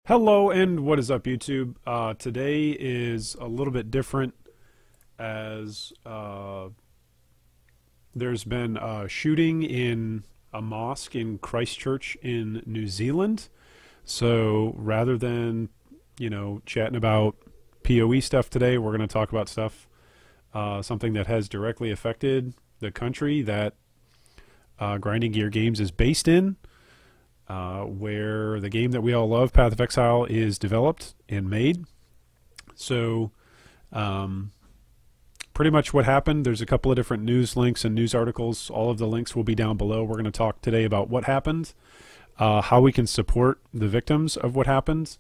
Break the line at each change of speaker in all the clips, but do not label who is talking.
Hello and what is up, YouTube? Today is a little bit different as there's been a shooting in a mosque in Christchurch in New Zealand. So rather than, chatting about POE stuff today, we're going to talk about something that has directly affected the country that Grinding Gear Games is based in. Where the game that we all love, Path of Exile, is developed and made. So pretty much what happened, there's a couple of different news links and news articles. All of the links will be down below. We're going to talk today about what happened, how we can support the victims of what happened,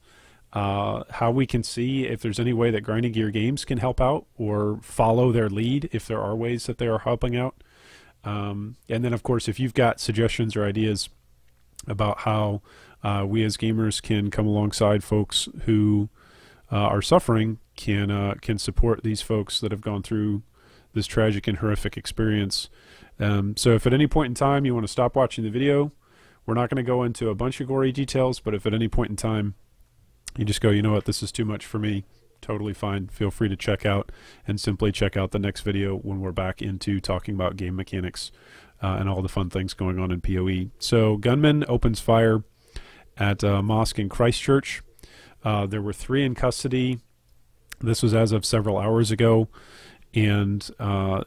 how we can see if there's any way that Grinding Gear Games can help out or follow their lead if there are ways that they are helping out. And then, of course, if you've got suggestions or ideas about how we as gamers can come alongside folks who are suffering, can support these folks that have gone through this tragic and horrific experience. So if at any point in time you want to stop watching the video, we're not going to go into a bunch of gory details, but if at any point in time you just go, you know what, this is too much for me, totally fine. Feel free to check out and simply check out the next video when we're back into talking about game mechanics and all the fun things going on in PoE. So gunman opens fire at a mosque in Christchurch. There were 3 in custody. This was as of several hours ago. And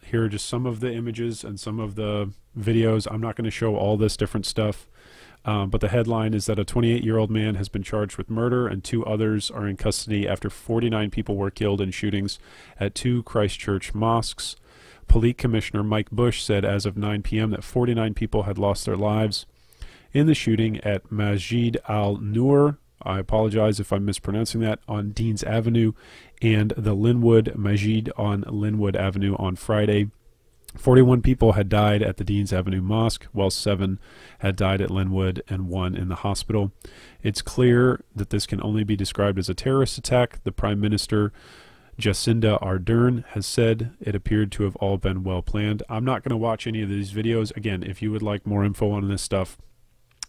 here are just some of the images and some of the videos. I'm not going to show all this different stuff. But the headline is that a 28-year-old man has been charged with murder and 2 others are in custody after 49 people were killed in shootings at 2 Christchurch mosques. Police Commissioner Mike Bush said as of 9 p.m. that 49 people had lost their lives in the shooting at Masjid al-Nur, I apologize if I'm mispronouncing that, on Deans Avenue, and the Linwood Masjid on Linwood Avenue on Friday. 41 people had died at the Deans Avenue Mosque, while 7 had died at Linwood and 1 in the hospital. It's clear that this can only be described as a terrorist attack. The Prime Minister Jacinda Ardern has said it appeared to have all been well planned. I'm not going to watch any of these videos. Again, if you would like more info on this stuff,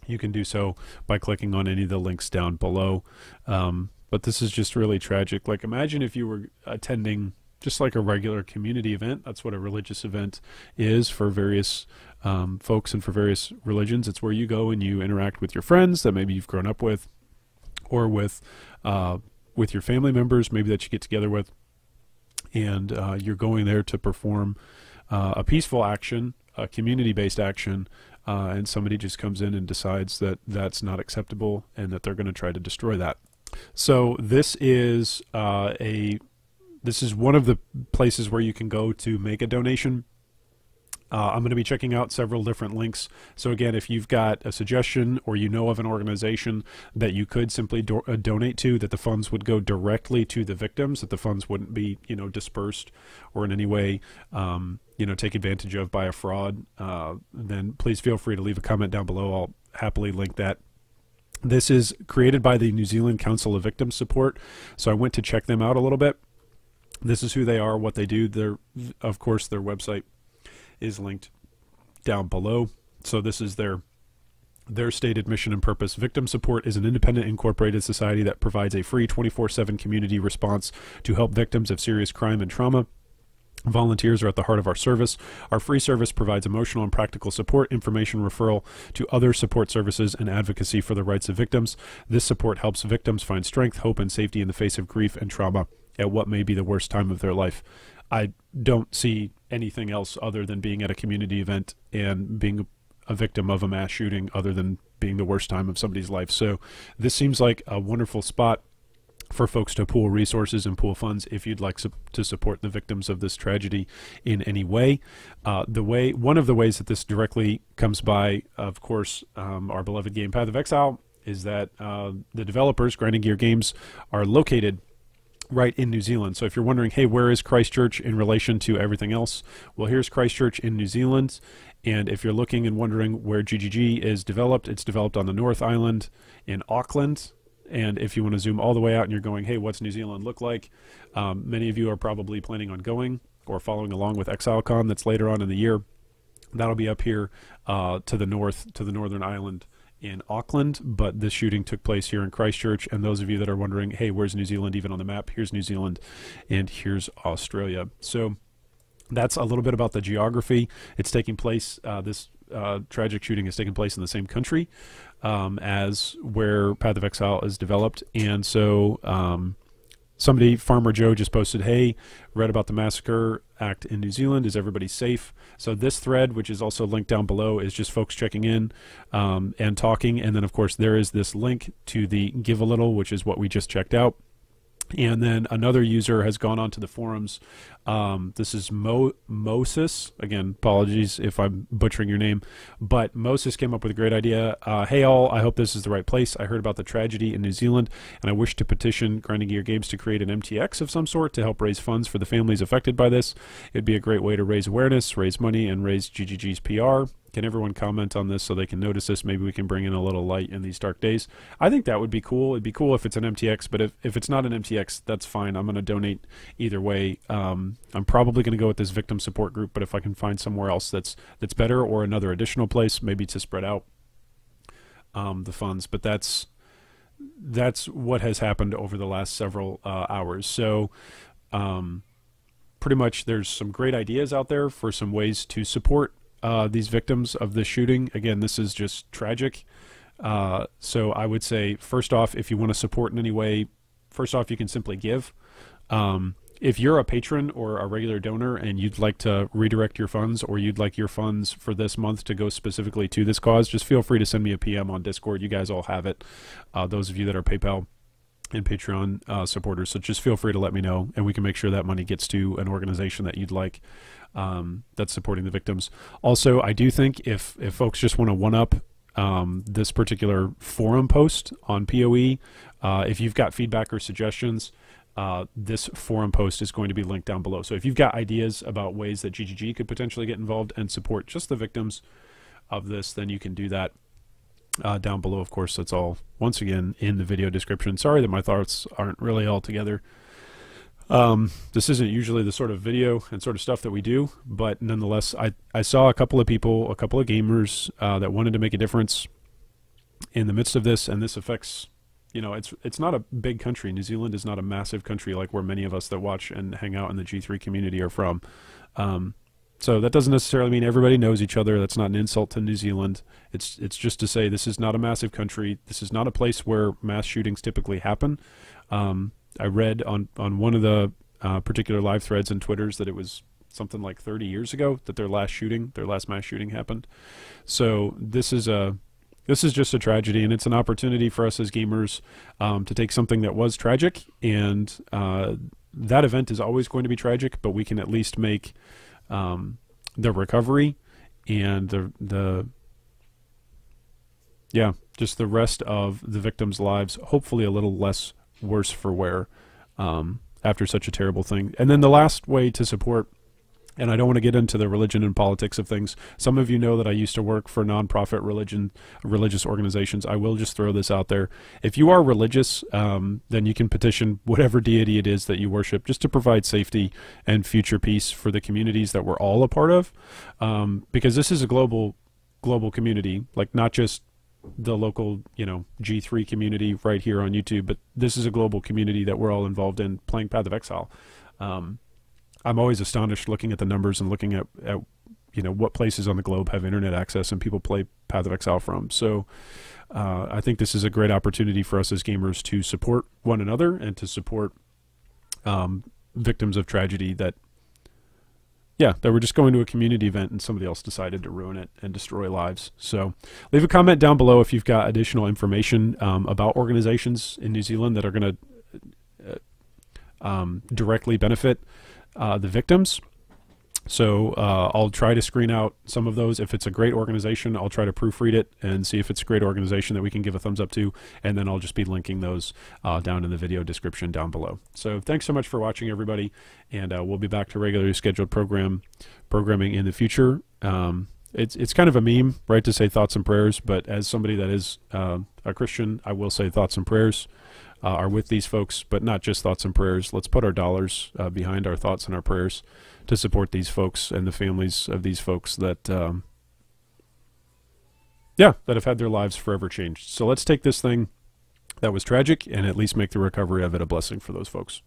you can do so by clicking on any of the links down below. But this is just really tragic. Like, imagine if you were attending just like a regular community event. That's what a religious event is for various folks and for various religions. It's where you go and you interact with your friends that maybe you've grown up with, or with your family members maybe that you get together with, and you're going there to perform a peaceful action, a community-based action, and somebody just comes in and decides that that's not acceptable and that they're going to try to destroy that. So this is one of the places where you can go to make a donation. I'm going to be checking out several different links. So again, if you've got a suggestion or you know of an organization that you could simply donate to, that the funds would go directly to the victims, that the funds wouldn't be, dispersed or in any way, take advantage of by a fraud, then please feel free to leave a comment down below. I'll happily link that. This is created by the New Zealand Council of Victim Support. So I went to check them out a little bit. This is who they are, what they do. Of course, their website is linked down below. So this is their stated mission and purpose. Victim Support is an independent incorporated society that provides a free 24/7 community response to help victims of serious crime and trauma. Volunteers are at the heart of our service. Our free service provides emotional and practical support, information referral to other support services, and advocacy for the rights of victims. This support helps victims find strength, hope, and safety in the face of grief and trauma at what may be the worst time of their life. I don't see anything else other than being at a community event and being a victim of a mass shooting other than being the worst time of somebody's life. So this seems like a wonderful spot for folks to pool resources and pool funds if you'd like to support the victims of this tragedy in any way. One of the ways that this directly comes by, of course, our beloved game Path of Exile, is that the developers, Grinding Gear Games, are located right in New Zealand. So if you're wondering, hey, where is Christchurch in relation to everything else? Well, here's Christchurch in New Zealand. And if you're looking and wondering where GGG is developed, it's developed on the North Island in Auckland. And if you want to zoom all the way out and you're going, hey, what's New Zealand look like? Many of you are probably planning on going or following along with ExileCon that's later on in the year. That'll be up here to the north, to the northern island. in Auckland, but this shooting took place here in Christchurch. And those of you that are wondering, hey, where's New Zealand even on the map? Here's New Zealand and here's Australia. So that's a little bit about the geography. It's taking place, this tragic shooting is taking place in the same country as where Path of Exile is developed. And so somebody, Farmer Joe, just posted, hey, read about the massacre act in New Zealand. Is everybody safe? So this thread, which is also linked down below, is just folks checking in and talking. And then, of course, there is this link to the Givealittle, which is what we just checked out. And then another user has gone onto the forums. This is Moses. Again, apologies if I'm butchering your name. But Moses came up with a great idea. Hey all, I hope this is the right place. I heard about the tragedy in New Zealand, and I wish to petition Grinding Gear Games to create an MTX of some sort to help raise funds for the families affected by this. It'd be a great way to raise awareness, raise money, and raise GGG's PR. Can everyone comment on this so they can notice this? Maybe we can bring in a little light in these dark days. I think that would be cool. It'd be cool if it's an MTX, but if it's not an MTX, that's fine. I'm going to donate either way. I'm probably going to go with this victim support group, but if I can find somewhere else that's better, or another additional place, maybe to spread out the funds. But that's what has happened over the last several hours. So pretty much there's some great ideas out there for some ways to support these victims of this shooting. Again, this is just tragic. So I would say, first off, if you want to support in any way, first off, you can simply give. If you're a patron or a regular donor and you'd like to redirect your funds, or you'd like your funds for this month to go specifically to this cause, just feel free to send me a PM on Discord. You guys all have it. Those of you that are PayPal and Patreon supporters. So just feel free to let me know, and we can make sure that money gets to an organization that you'd like that's supporting the victims. Also, I do think if folks just want to one-up this particular forum post on POE, if you've got feedback or suggestions, this forum post is going to be linked down below. So if you've got ideas about ways that GGG could potentially get involved and support just the victims of this, then you can do that down below. Of course, that's all, once again, in the video description. Sorry that my thoughts aren't really all together. This isn't usually the sort of video and sort of stuff that we do, but nonetheless, I saw a couple of people, a couple of gamers that wanted to make a difference in the midst of this, and this affects, you know, it's not a big country. New Zealand is not a massive country like where many of us that watch and hang out in the G3 community are from. So that doesn't necessarily mean everybody knows each other. That's not an insult to New Zealand. It's just to say this is not a massive country. This is not a place where mass shootings typically happen. I read on one of the particular live threads and Twitters that it was something like 30 years ago that their last mass shooting happened. So this is just a tragedy, and it's an opportunity for us as gamers to take something that was tragic, and that event is always going to be tragic, but we can at least make the recovery and just the rest of the victims' lives hopefully a little less worse for wear after such a terrible thing. And then the last way to support, and I don't want to get into the religion and politics of things. Some of you know that I used to work for nonprofit religious organizations. I will just throw this out there. If you are religious, then you can petition whatever deity it is that you worship, just to provide safety and future peace for the communities that we're all a part of. Because this is a global community, like not just the local, you know, G3 community right here on YouTube, but this is a global community that we're all involved in playing Path of Exile. I'm always astonished looking at the numbers and looking at you know, what places on the globe have internet access and people play Path of Exile from. So I think this is a great opportunity for us as gamers to support one another and to support victims of tragedy that were just going to a community event and somebody else decided to ruin it and destroy lives. So leave a comment down below if you've got additional information about organizations in New Zealand that are going to directly benefit the victims. So I'll try to screen out some of those. If it's a great organization, I'll try to proofread it and see if it's a great organization that we can give a thumbs up to, and then I'll just be linking those down in the video description down below. So thanks so much for watching, everybody, and we'll be back to regularly scheduled programming in the future. It's kind of a meme, right, to say thoughts and prayers, but as somebody that is a Christian, I will say thoughts and prayers are with these folks, but not just thoughts and prayers. Let's put our dollars behind our thoughts and our prayers to support these folks and the families of these folks that yeah, that have had their lives forever changed. So let's take this thing that was tragic and at least make the recovery of it a blessing for those folks.